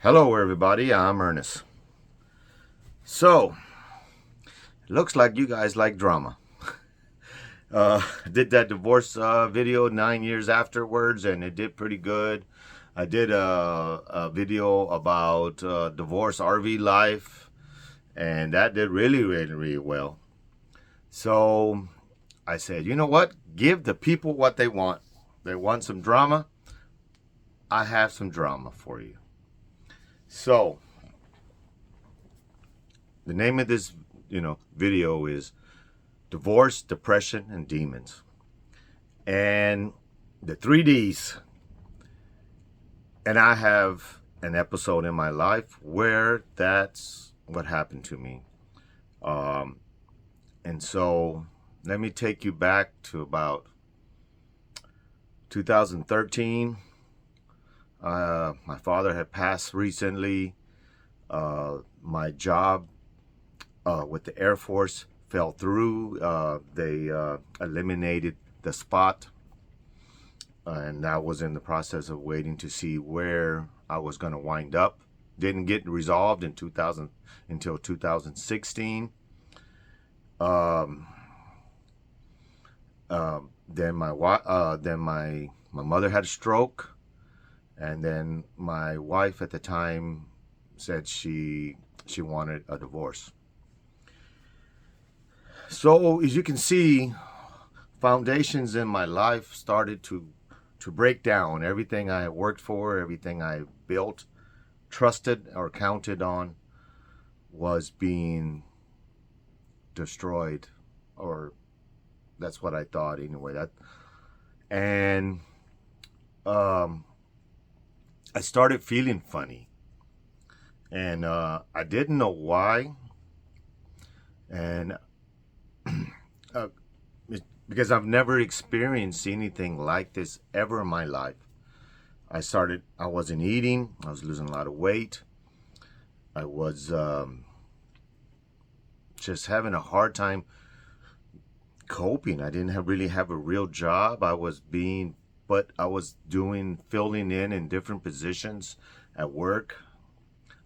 Hello, everybody. I'm Ernest. So, it looks like you guys like drama. Did that divorce video 9 years afterwards, and it did pretty good. I did a video about divorce RV life, and that did really well. So, I said, you know what? Give the people what they want. They want some drama. I have some drama for you. So, the name of this, video is Divorce, Depression, and Demons. And the 3Ds. And I have an episode in my life where that's what happened to me. And so let me take you back to about 2013. My father had passed recently. My job with the Air Force fell through. They eliminated the spot, and I was in the process of waiting to see where I was going to wind up. Didn't get resolved until 2016. Then my mother had a stroke, and then my wife at the time said she wanted a divorce. So as you can see, foundations in my life started to break down. Everything I worked for, everything I built, trusted, or counted on was being destroyed, or that's what I thought anyway. And I started feeling funny, and I didn't know why, and because I've never experienced anything like this ever in my life. I wasn't eating, I was losing a lot of weight, I was just having a hard time coping. I didn't really have a real job. But I was filling in different positions at work.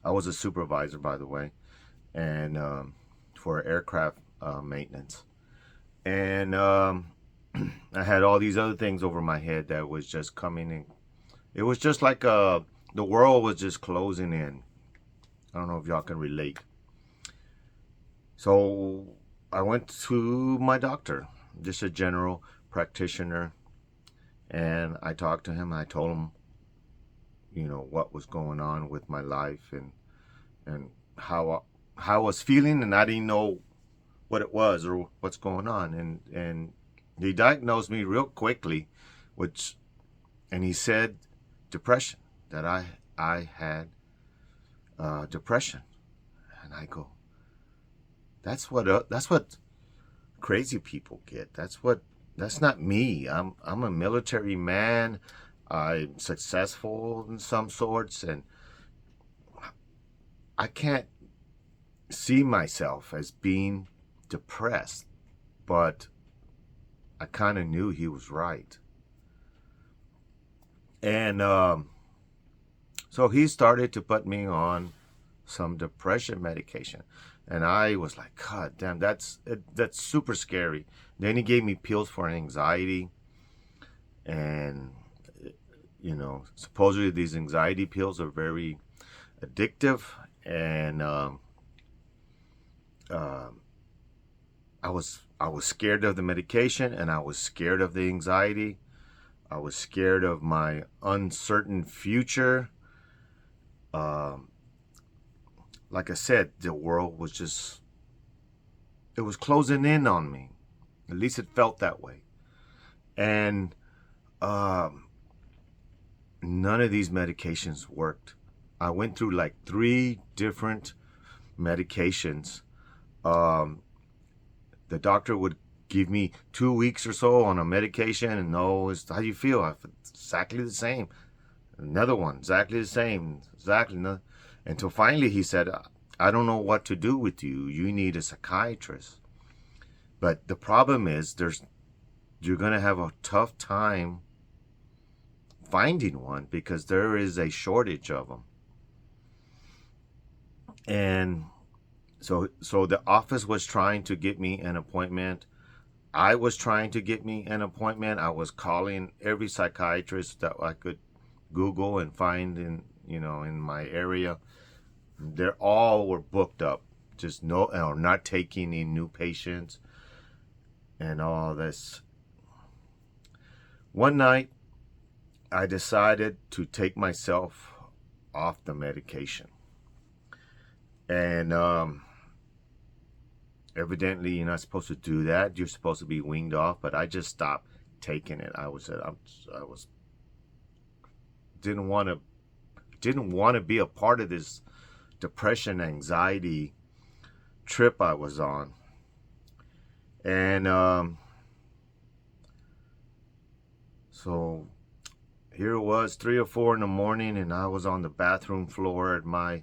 I was a supervisor, by the way, and for aircraft maintenance. And I had all these other things over my head that was just coming in. It was just like the world was just closing in. I don't know if y'all can relate. So I went to my doctor, just a general practitioner, and I talked to him. I told him, what was going on with my life and how I was feeling, and I didn't know what it was or what's going on. And he diagnosed me real quickly, and he said depression, that I had depression. And I go, that's what crazy people get. That's not me. I'm a military man. I'm successful in some sorts, and I can't see myself as being depressed. But I kind of knew he was right. And so he started to put me on some depression medication. And I was like, God damn, that's super scary. Then he gave me pills for anxiety. And, supposedly these anxiety pills are very addictive. And I was scared of the medication, and I was scared of the anxiety. I was scared of my uncertain future. Like I said, the world was it was closing in on me. At least it felt that way. And none of these medications worked. I went through like 3 different medications. The doctor would give me 2 weeks or so on a medication, and no, it's how you feel. I feel exactly the same. Another one, exactly the same, until finally he said, I don't know what to do with you. You need a psychiatrist. But the problem is, you're going to have a tough time finding one because there is a shortage of them. And so the office was trying to get me an appointment. I was trying to get me an appointment. I was calling every psychiatrist that I could Google and find in my area. They're all were booked up, just no, or not taking in new patients and all this. One night, I decided to take myself off the medication, and evidently you're not supposed to do that. You're supposed to be weaned off, but I just stopped taking it. I was didn't want to be a part of this depression, anxiety trip I was on. And so here it was, 3 or 4 in the morning, and I was on the bathroom floor at my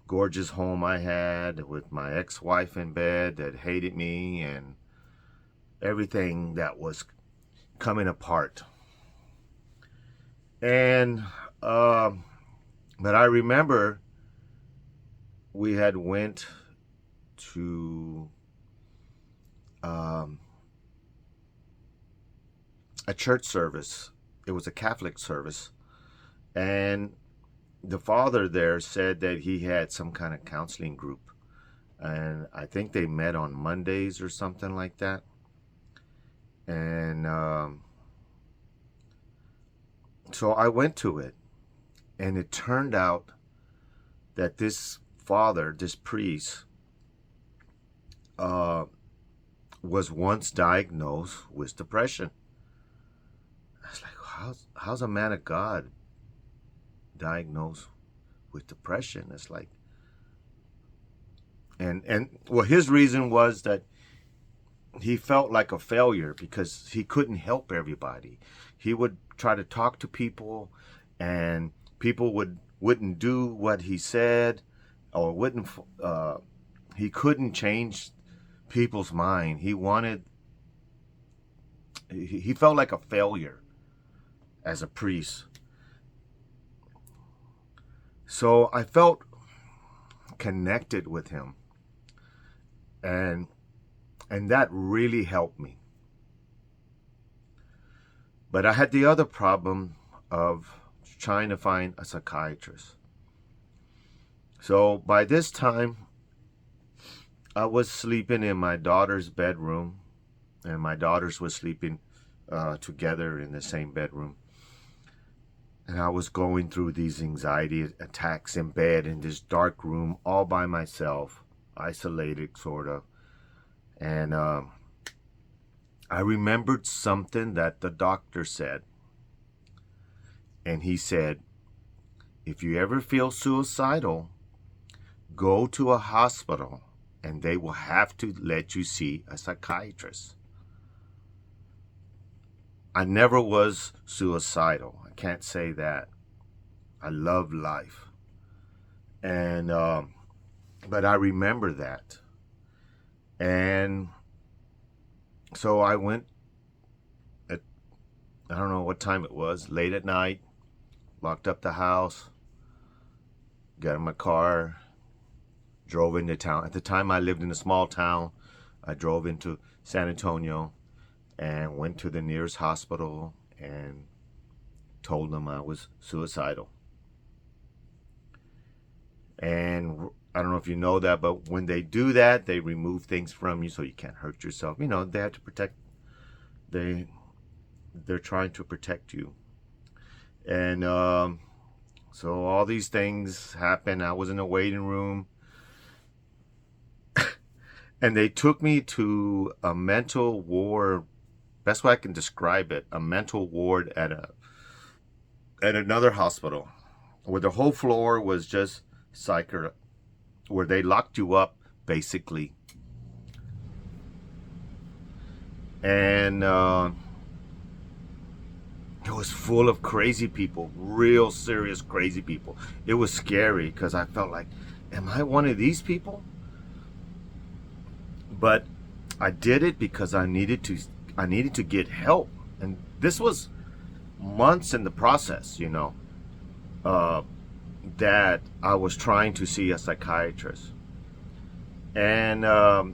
gorgeous home I had with my ex-wife in bed that hated me and everything that was coming apart. And but I remember we had went to a church service. It was a Catholic service, and the father there said that he had some kind of counseling group, and I think they met on Mondays or something like that. And so I went to it, and it turned out that this father, this priest, was once diagnosed with depression. I was like, how's a man of God diagnosed with depression? It's like, and well, his reason was that he felt like a failure because he couldn't help everybody. He would try to talk to people, and people wouldn't do what he said, or wouldn't. He couldn't change people's mind. He felt like a failure as a priest. So I felt connected with him, and that really helped me. But I had the other problem of trying to find a psychiatrist. So by this time, I was sleeping in my daughter's bedroom, and my daughters were sleeping together in the same bedroom. And I was going through these anxiety attacks in bed in this dark room all by myself, isolated sort of. And I remembered something that the doctor said. And he said, if you ever feel suicidal, go to a hospital and they will have to let you see a psychiatrist. I never was suicidal. I can't say that. I love life. And but I remember that. And so I went at, I don't know what time it was, late at night, locked up the house, got in my car, drove into town. At the time I lived in a small town. I drove into San Antonio and went to the nearest hospital and told them I was suicidal. And I don't know if you know that, but when they do that, they remove things from you so you can't hurt yourself. You know, they have to protect, they're trying to protect you. And so all these things happened. I was in a waiting room. And they took me to a mental ward. Best way I can describe it, a mental ward at another hospital, where the whole floor was just where they locked you up, basically. And it was full of crazy people, real serious crazy people. It was scary because I felt like, am I one of these people? But I did it because I needed to get help, and this was months in the process, that I was trying to see a psychiatrist, and the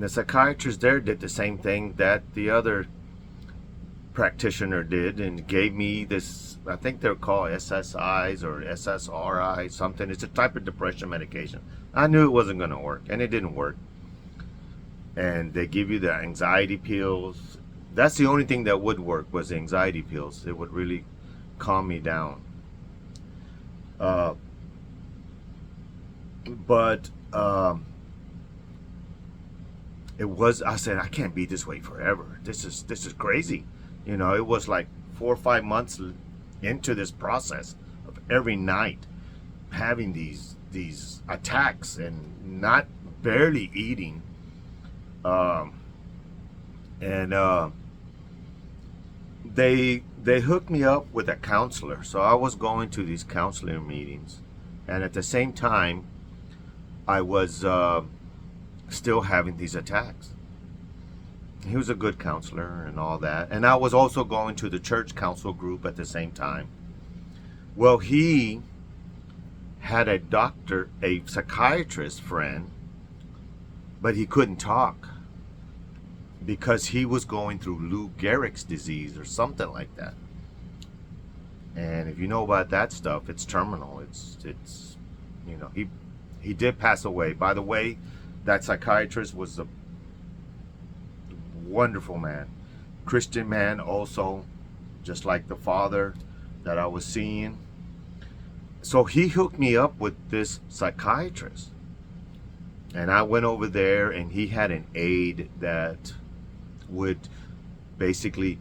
psychiatrist there did the same thing that the other practitioner did, and gave me this, I think they're called SSIs or SSRI something. It's a type of depression medication. I knew it wasn't going to work, and it didn't work. And they give you the anxiety pills. That's the only thing that would work, was the anxiety pills. It would really calm me down. But it was, I said, I can't be this way forever. This is crazy. You know, it was like 4 or 5 months into this process of every night having these attacks and not barely eating. They hooked me up with a counselor. So I was going to these counselor meetings, and at the same time I was still having these attacks. He was a good counselor and all that, and I was also going to the church council group at the same time. Well, he had a psychiatrist friend, but he couldn't talk because he was going through Lou Gehrig's disease or something like that. And if you know about that stuff, it's terminal. It's you know, he did pass away. By the way, that psychiatrist was a wonderful man, Christian man also, just like the father that I was seeing. So he hooked me up with this psychiatrist, and I went over there, and he had an aide that would basically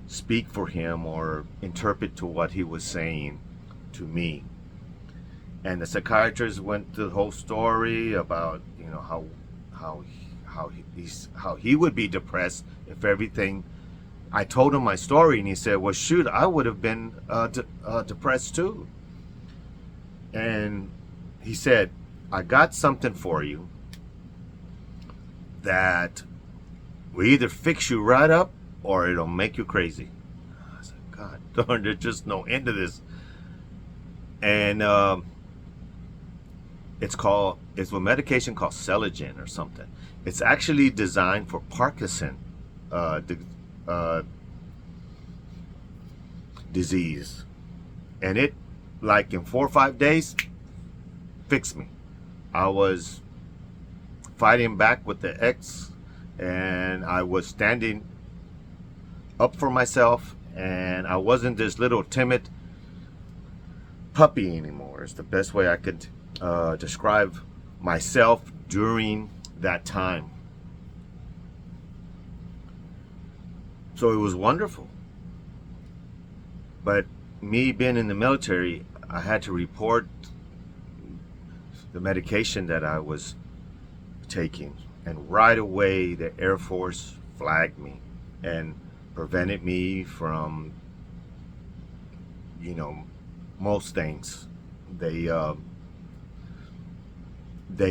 speak for him or interpret to what he was saying to me. And the psychiatrist went through the whole story about, you know, how he would be depressed if everything. I told him my story, and he said, well, shoot, I would have been depressed too. And he said, I got something for you that will either fix you right up or it'll make you crazy. I said, God darn, there's just no end to this. And it's a medication called Celagen or something. It's actually designed for Parkinson disease, and it, like, in 4 or 5 days, fixed me. I was fighting back with the ex, and I was standing up for myself, and I wasn't this little timid puppy anymore. It's the best way I could describe myself during that time. So it was wonderful. But me being in the military, I had to report the medication that I was taking, and right away the Air Force flagged me and prevented me from, you know, most things. They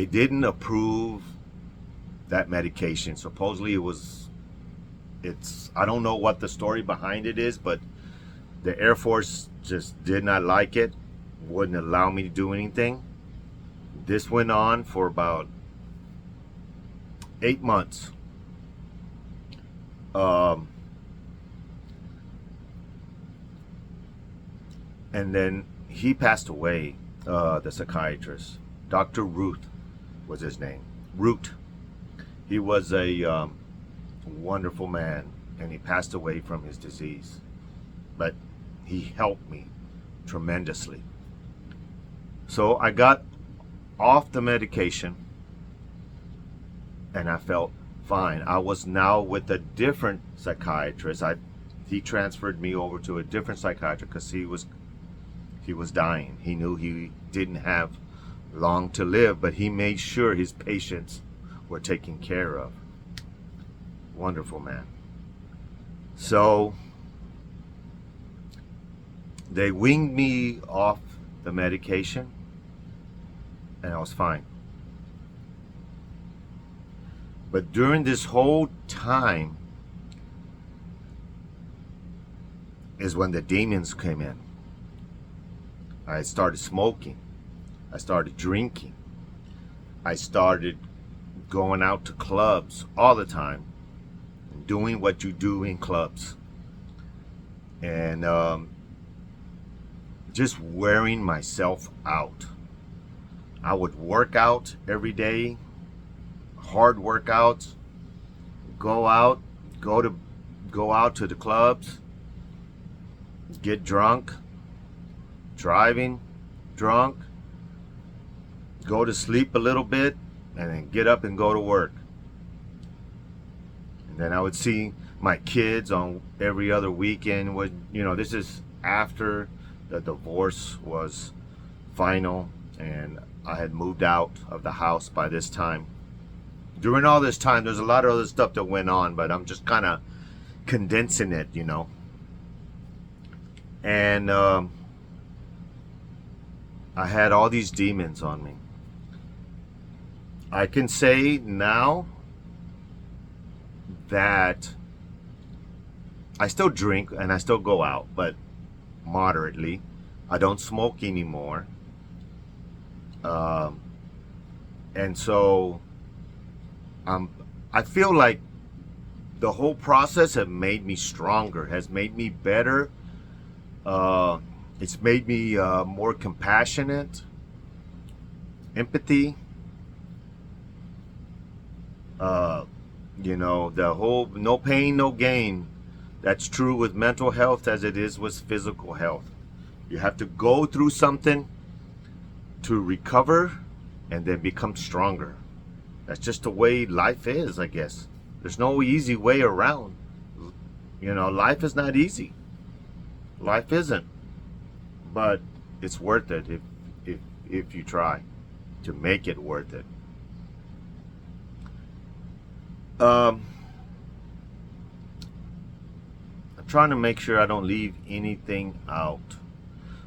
didn't approve that medication. Supposedly I don't know what the story behind it is, but the Air Force just did not like it, wouldn't allow me to do anything. This went on for about 8 months. And then he passed away, the psychiatrist. Dr. Ruth was his name. Root. He was a wonderful man, and he passed away from his disease. But he helped me tremendously. So I got off the medication, and I felt fine. I was now with a different psychiatrist. He transferred me over to a different psychiatrist because he was dying. He knew he didn't have long to live, but he made sure his patients were taken care of. Wonderful man. So they weaned me off the medication, and I was fine. But during this whole time is when the demons came in. I started smoking. I started drinking. I started going out to clubs all the time, doing what you do in clubs, and just wearing myself out. I would work out every day, hard workouts, go out, go out to the clubs, get drunk, driving drunk, go to sleep a little bit, and then get up and go to work. And then I would see my kids on every other weekend. This is after the divorce was final and I had moved out of the house by this time. During all this time, there's a lot of other stuff that went on, but I'm just kind of condensing it, And I had all these demons on me. I can say now that I still drink and I still go out, but moderately. I don't smoke anymore. And so I feel like the whole process has made me stronger, has made me better. It's made me more compassionate, empathy. The whole no pain, no gain. That's true with mental health as it is with physical health. You have to go through something to recover and then become stronger. That's just the way life is, I guess. There's no easy way around. Life is not easy. Life isn't. But it's worth it if you try to make it worth it. I'm trying to make sure I don't leave anything out.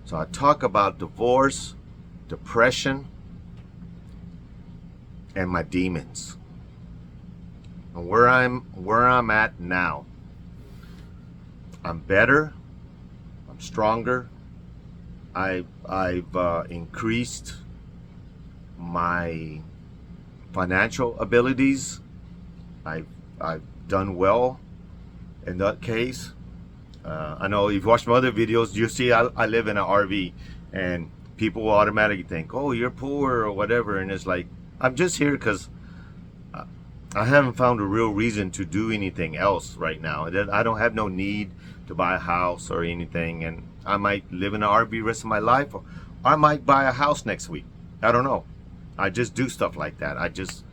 So I talk about divorce, depression, and my demons, and where I'm at now. I'm better. I'm stronger. I've increased my financial abilities. I've done well in that case. I know you've watched my other videos. You see, I live in an RV, and people will automatically think, "Oh, you're poor" or whatever. And it's like, I'm just here because I haven't found a real reason to do anything else right now. I don't have no need to buy a house or anything, and I might live in an RV the rest of my life, or I might buy a house next week. I don't know. I just do stuff like that. I just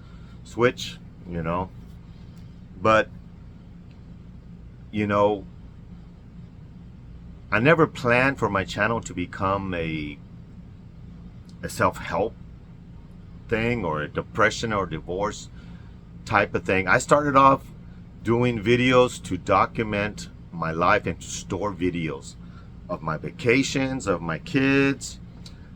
switch, But I never planned for my channel to become a self-help thing or a depression or divorce type of thing. I started off doing videos to document my life and to store videos of my vacations, of my kids.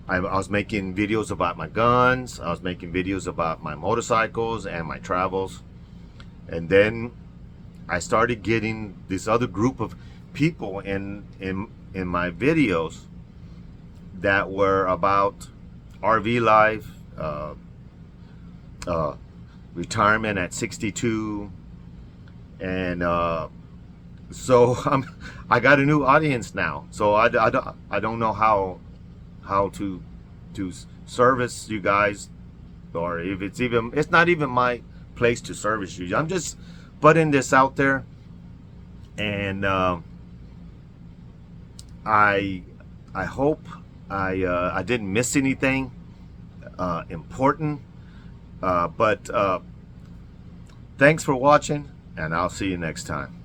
I was making videos about my guns. I was making videos about my motorcycles and my travels. And then I started getting this other group of people in my videos that were about RV life, retirement at 62, and so I got a new audience now. So I don't know how to service you guys, or if it's not even my place to service you. I'm just putting this out there, and I hope I didn't miss anything important, but thanks for watching, and I'll see you next time.